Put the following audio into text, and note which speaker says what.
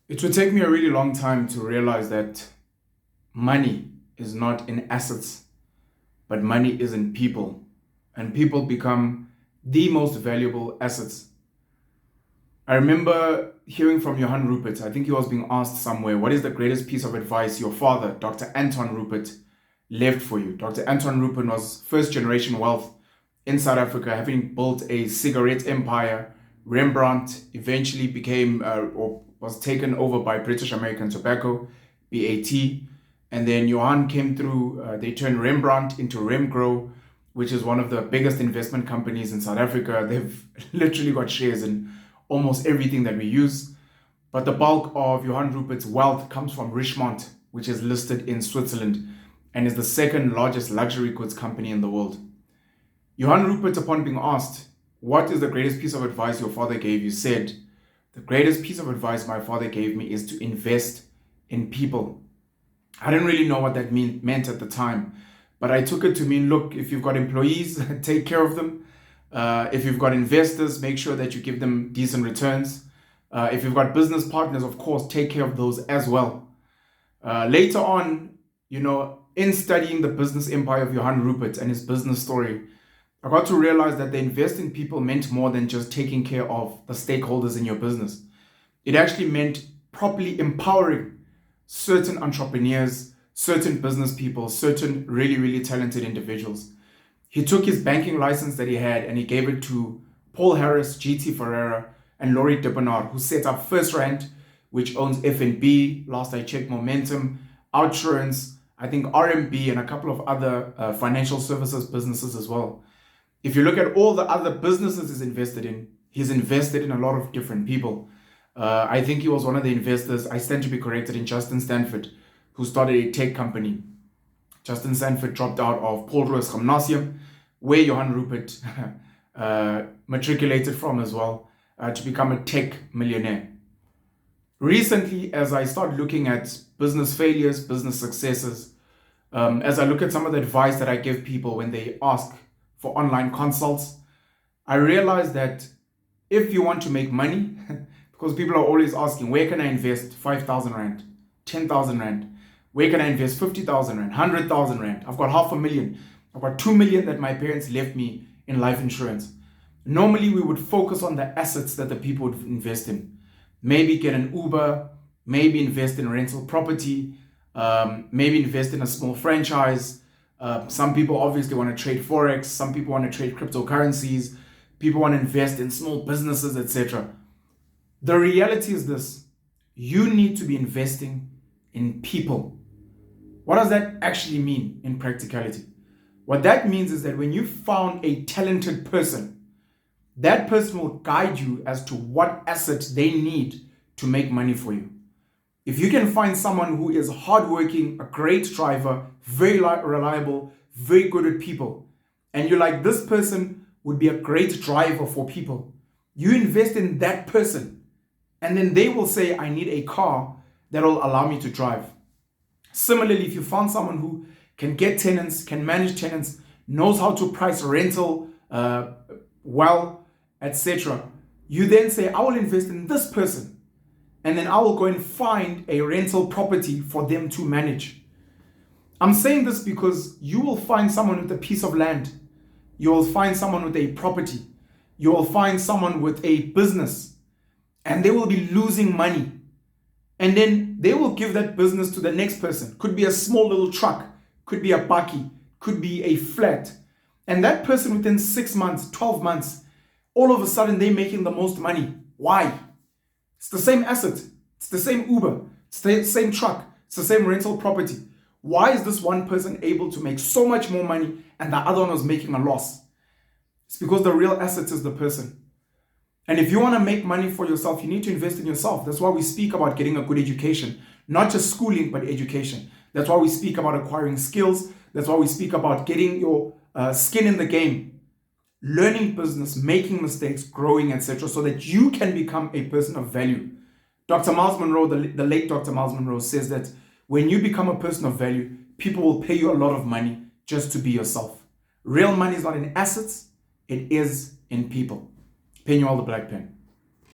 Speaker 1: It would take me a really long time to realize that money is not in assets, but money is in people. And people become the most valuable assets. I remember hearing from Johann Rupert, I think he was being asked somewhere, what is the greatest piece of advice your father, Dr. Anton Rupert, left for you? Dr. Anton Rupert was first generation wealth in South Africa, having built a cigarette empire. Rembrandt eventually became or was taken over by British American Tobacco, BAT. And then Johan came through, they turned Rembrandt into Remgro, which is one of the biggest investment companies in South Africa. They've literally got shares in almost everything that we use. But the bulk of Johann Rupert's wealth comes from Richemont, which is listed in Switzerland and is the second largest luxury goods company in the world. Johann Rupert, upon being asked, what is the greatest piece of advice your father gave you, said, the greatest piece of advice my father gave me is to invest in people. I didn't really know what that meant at the time, but I took it to mean, look, if you've got employees, take care of them. If you've got investors, make sure that you give them decent returns. If you've got business partners, of course, take care of those as well. Later on, in studying the business empire of Johann Rupert and his business story, I got to realize that the invest in people meant more than just taking care of the stakeholders in your business. It actually meant properly empowering certain entrepreneurs, certain business people, certain really, really talented individuals. He took his banking license that he had and he gave it to Paul Harris, GT Ferreira, and Laurie Debonard, who set up First Rand, which owns FNB, last I checked, Momentum, Outsurance, I think RMB, and a couple of other financial services businesses as well. If you look at all the other businesses he's invested in a lot of different people. I think he was one of the investors, I stand to be corrected, in Justin Stanford, who started a tech company. Justin Stanford dropped out of Paul Roos Gymnasium, where Johann Rupert matriculated from as well, to become a tech millionaire. Recently, as I start looking at business failures, business successes, as I look at some of the advice that I give people when they ask for online consults, I realize that if you want to make money, because people are always asking, where can I invest 5,000 Rand, 10,000 Rand? Where can I invest 50,000 Rand, 100,000 Rand? I've got 500,000. I've got 2 million that my parents left me in life insurance. Normally, we would focus on the assets that the people would invest in. Maybe get an Uber, maybe invest in rental property, maybe invest in a small franchise. Some people obviously want to trade Forex. Some people want to trade cryptocurrencies. People want to invest in small businesses, etc. The reality is this: you need to be investing in people. What does that actually mean in practicality? What that means is that when you found a talented person, that person will guide you as to what assets they need to make money for you. If you can find someone who is hardworking, a great driver, very reliable, very good at people, and you're like, this person would be a great driver for people, you invest in that person, and then they will say, I need a car that will allow me to drive. Similarly, if you found someone who can get tenants, can manage tenants, knows how to price rental well, etc., you then say, I will invest in this person, and then I will go and find a rental property for them to manage. I'm saying this because you will find someone with a piece of land. You will find someone with a property. You will find someone with a business, and they will be losing money. And then they will give that business to the next person. Could be a small little truck, could be a bakkie, could be a flat. And that person within 6 months, 12 months, all of a sudden they're making the most money. Why? It's the same asset. It's the same Uber. It's the same truck. It's the same rental property. Why is this one person able to make so much more money and the other one was making a loss? It's because the real asset is the person. And if you want to make money for yourself, you need to invest in yourself. That's why we speak about getting a good education, not just schooling, but education. That's why we speak about acquiring skills. That's why we speak about getting your skin in the game, learning business, making mistakes, growing, etc., so that you can become a person of value. Dr. Miles Monroe, the late Dr. Miles Monroe, says that when you become a person of value, people will pay you a lot of money just to be yourself. Real money is not in assets, it is in people. Penuel the Black Pen.